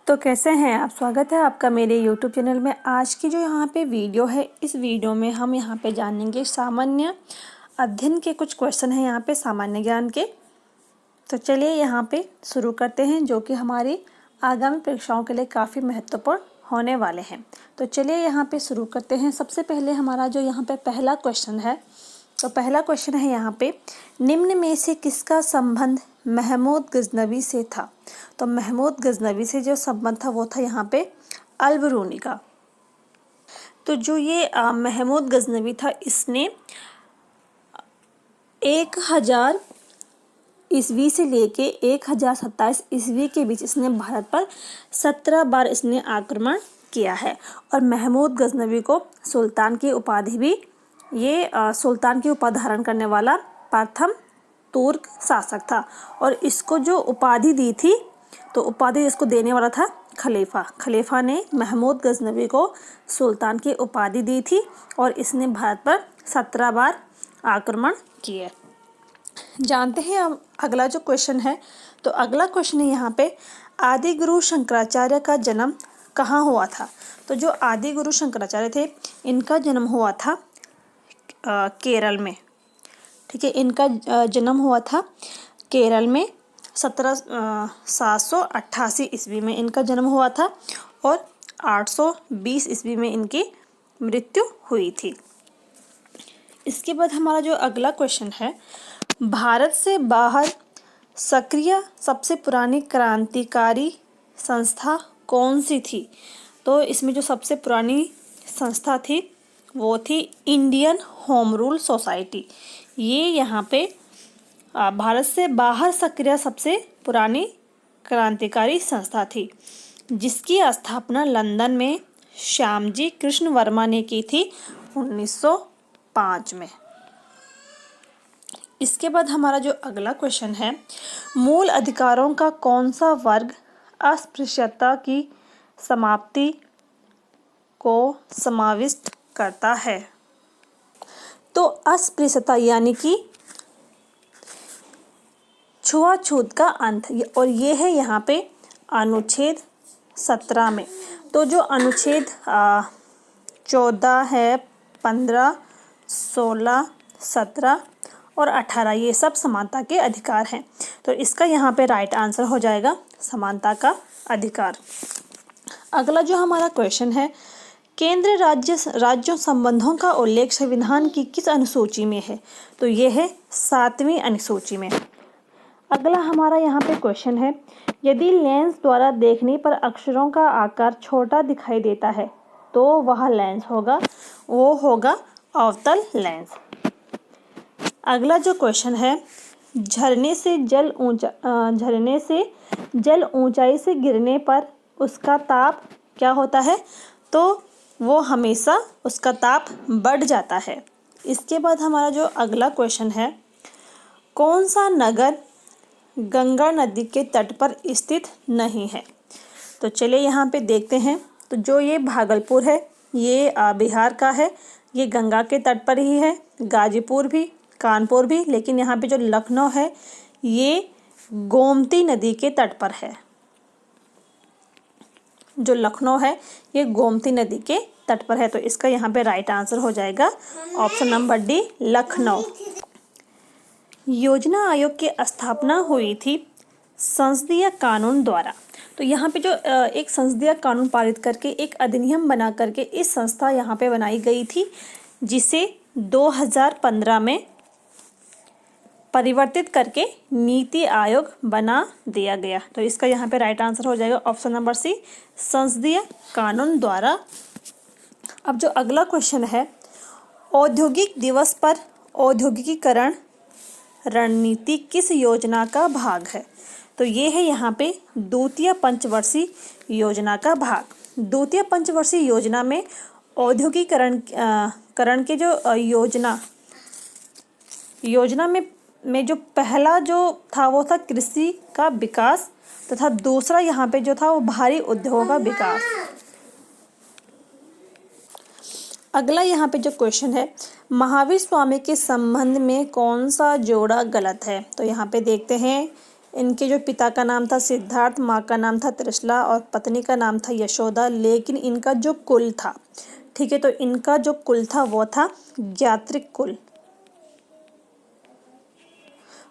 तो कैसे हैं आप। स्वागत है आपका मेरे YouTube चैनल में। आज की जो यहाँ पे वीडियो है, इस वीडियो में हम यहाँ पे जानेंगे सामान्य अध्ययन के कुछ क्वेश्चन हैं यहाँ पे सामान्य ज्ञान के। तो चलिए यहाँ पे शुरू करते हैं, जो कि हमारी आगामी परीक्षाओं के लिए काफ़ी महत्वपूर्ण होने वाले हैं। तो चलिए यहाँ पे शुरू करते हैं। सबसे पहले हमारा जो यहाँ पे पहला क्वेश्चन है, तो पहला क्वेश्चन है यहाँ पे, निम्न में से किसका संबंध महमूद गजनवी से था। तो महमूद गजनवी से जो संबंध था वो था यहाँ पे अल-बिरूनी का। तो जो ये महमूद गजनवी था, इसने 1000 ईस्वी से लेके 1027 ईस्वी के बीच इसने भारत पर 17 बार इसने आक्रमण किया है। और महमूद गजनवी को सुल्तान की उपाधि भी, ये सुल्तान की उपाधि धारण करने वाला प्रथम तुर्क शासक था। और इसको जो उपाधि दी थी, तो उपाधि इसको देने वाला था खलीफा। खलीफा ने महमूद गजनवी को सुल्तान की उपाधि दी थी और इसने भारत पर 17 बार आक्रमण किए। जानते हैं अब अगला जो क्वेश्चन है। तो अगला क्वेश्चन है यहाँ पे, आदि गुरु शंकराचार्य का जन्म कहाँ हुआ था। तो जो आदि गुरु शंकराचार्य थे, इनका जन्म हुआ था केरल में। ठीक है, इनका जन्म हुआ था केरल में 788 ईस्वी में इनका जन्म हुआ था और 820 ईस्वी में इनकी मृत्यु हुई थी। इसके बाद हमारा जो अगला क्वेश्चन है, भारत से बाहर सक्रिय सबसे पुरानी क्रांतिकारी संस्था कौन सी थी। तो इसमें जो सबसे पुरानी संस्था थी वो थी इंडियन होम रूल सोसाइटी। ये यहाँ पे भारत से बाहर सक्रिय सबसे पुरानी क्रांतिकारी संस्था थी, जिसकी स्थापना लंदन में श्यामजी कृष्ण वर्मा ने की थी 1905 में। इसके बाद हमारा जो अगला क्वेश्चन है, मूल अधिकारों का कौन सा वर्ग अस्पृश्यता की समाप्ति को समाविष्ट करता है। तो अस्पृश्यता यानी कि छुआछूत का अंत, और ये है यहाँ पे अनुच्छेद 17 में। तो जो अनुच्छेद 14 है, 15, 16, 17 और 18, ये सब समानता के अधिकार हैं। तो इसका यहाँ पे राइट आंसर हो जाएगा समानता का अधिकार। अगला जो हमारा क्वेश्चन है, केंद्र राज्यों संबंधों का उल्लेख संविधान की किस अनुसूची में है। तो ये है 7वीं अनुसूची में। अगला हमारा यहाँ पे क्वेश्चन है, यदि लेंस द्वारा देखने पर अक्षरों का आकार छोटा दिखाई देता है तो वह लेंस होगा, वो होगा अवतल लेंस। अगला जो क्वेश्चन है, झरने से जल ऊंचाई से गिरने पर उसका ताप क्या होता है। तो वो हमेशा उसका ताप बढ़ जाता है। इसके बाद हमारा जो अगला क्वेश्चन है, कौन सा नगर गंगा नदी के तट पर स्थित नहीं है। तो चलिए यहाँ पे देखते हैं। तो जो ये भागलपुर है, ये बिहार का है, ये गंगा के तट पर ही है। गाजीपुर भी, कानपुर भी, लेकिन यहाँ पे जो लखनऊ है ये गोमती नदी के तट पर है। जो लखनऊ है ये गोमती नदी के तट पर है। तो इसका यहाँ पे राइट आंसर हो जाएगा ऑप्शन नंबर डी, लखनऊ। योजना आयोग की स्थापना हुई थी संसदीय कानून द्वारा। तो यहाँ पे जो एक संसदीय कानून पारित करके, एक अधिनियम बना करके इस संस्था यहाँ पे बनाई गई थी, जिसे 2015 में परिवर्तित करके नीति आयोग बना दिया गया। तो इसका यहाँ पे राइट आंसर हो जाएगा ऑप्शन नंबर सी, संसदीय कानून द्वारा। अब जो अगला क्वेश्चन है, औद्योगिक दिवस पर औद्योगिकीकरण रणनीति किस योजना का भाग है। तो ये है यहाँ पे द्वितीय पंचवर्षीय योजना का भाग। द्वितीय पंचवर्षीय योजना में औद्योगिकीकरण करण के जो योजना में जो पहला जो था वो था कृषि का विकास, तथा दूसरा यहाँ पे जो था वो भारी उद्योगों का विकास। अगला यहाँ पे जो क्वेश्चन है, महावीर स्वामी के संबंध में कौन सा जोड़ा गलत है। तो यहाँ पे देखते हैं, इनके जो पिता का नाम था सिद्धार्थ, माँ का नाम था त्रिशला और पत्नी का नाम था यशोदा। लेकिन इनका जो कुल था, ठीक है, तो इनका जो कुल था वो था ज्ञात्रिक कुल।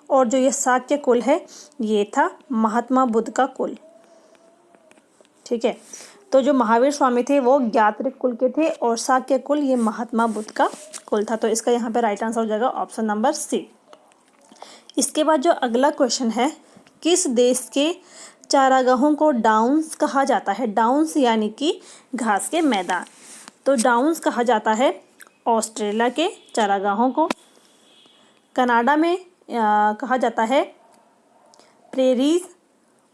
और जो ये शाक्य कुल है ये था महात्मा बुद्ध का कुल। ठीक है, तो जो महावीर स्वामी थे वो ज्ञात्रिक कुल के थे और शाक्य कुल ये महात्मा बुद्ध का कुल था। तो इसका यहाँ पे राइट आंसर हो जाएगा ऑप्शन नंबर सी। इसके बाद जो अगला क्वेश्चन है, किस देश के चारागाहों को डाउन्स कहा जाता है? डाउन्स यानी कि घास के मैदान। तो डाउन्स कहा जाता है ऑस्ट्रेलिया के चारागाहों को। कनाडा में कहा जाता है प्रेरीज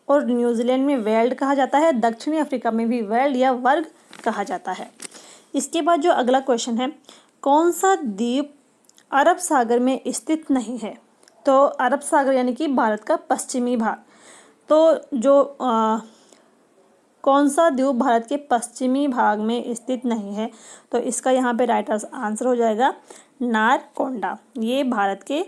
और न्यूजीलैंड में वेल्ड कहा जाता है। दक्षिणी अफ्रीका में भी वेल्ड या वर्ग कहा जाता है। इसके बाद जो अगला क्वेश्चन है, कौन सा द्वीप अरब सागर में स्थित नहीं है? तो अरब सागर यानी कि भारत का पश्चिमी भाग। तो जो कौन सा द्वीप भारत के पश्चिमी भाग में स्थित नहीं है? तो इसका यहाँ पे राइट आंसर हो जाएगा नारकोंडा। ये भारत के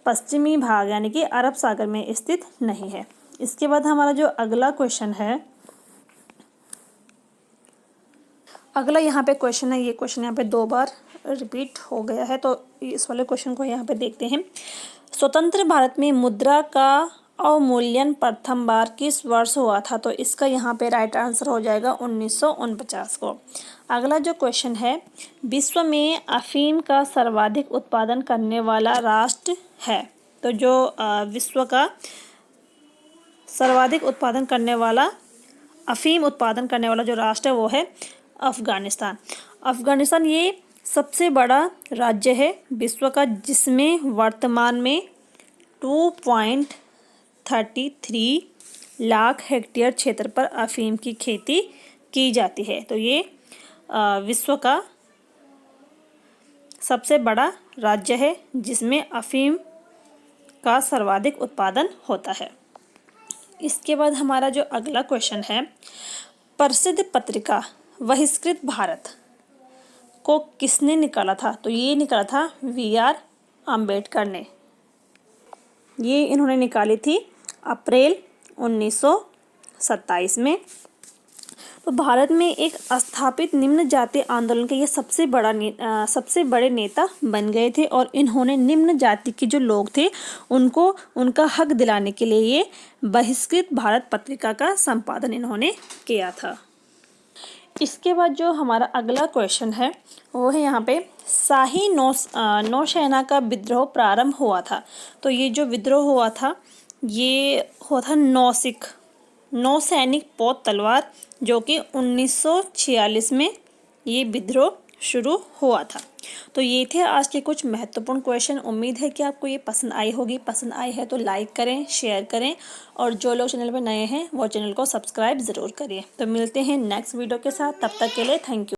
पश्चिमी भाग यानी कि अरब सागर में स्थित नहीं है। इसके बाद हमारा जो अगला क्वेश्चन है, अगला यहाँ पे क्वेश्चन है, ये क्वेश्चन यहाँ पे 2 बार रिपीट हो गया है, तो इस वाले क्वेश्चन को यहाँ पे देखते हैं। स्वतंत्र भारत में मुद्रा का अवमूल्यन प्रथम बार किस वर्ष हुआ था? तो इसका यहाँ पे राइट आंसर हो जाएगा 1949 को। अगला जो क्वेश्चन है, विश्व में अफीम का सर्वाधिक उत्पादन करने वाला राष्ट्र है? तो जो विश्व का सर्वाधिक उत्पादन करने वाला, अफीम उत्पादन करने वाला जो राष्ट्र है वो है अफगानिस्तान। अफगानिस्तान ये सबसे बड़ा राज्य है विश्व का, जिसमें वर्तमान में 2.33 लाख हेक्टेयर क्षेत्र पर अफीम की खेती की जाती है। तो ये विश्व का सबसे बड़ा राज्य है जिसमें अफीम का सर्वाधिक उत्पादन होता है। इसके बाद हमारा जो अगला क्वेश्चन है, प्रसिद्ध पत्रिका बहिष्कृत भारत को किसने निकाला था? तो ये निकाला था वी.आर. अम्बेडकर ने। ये इन्होंने निकाली थी अप्रैल 1927 में। तो भारत में एक स्थापित निम्न जाति आंदोलन के ये सबसे बड़े नेता बन गए थे और इन्होंने निम्न जाति के जो लोग थे उनको उनका हक दिलाने के लिए ये बहिष्कृत भारत पत्रिका का संपादन इन्होंने किया था। इसके बाद जो हमारा अगला क्वेश्चन है वो है यहाँ पे, शाही नौसेना का विद्रोह प्रारंभ हुआ था। तो ये जो विद्रोह हुआ था ये हुआ था नौसैनिक पौध तलवार, जो कि 1946 में ये विद्रोह शुरू हुआ था। तो ये थे आज के कुछ महत्वपूर्ण क्वेश्चन। उम्मीद है कि आपको ये पसंद आई होगी। पसंद आई है तो लाइक करें, शेयर करें और जो लोग चैनल पर नए हैं वो चैनल को सब्सक्राइब ज़रूर करिए। तो मिलते हैं नेक्स्ट वीडियो के साथ, तब तक के लिए थैंक यू।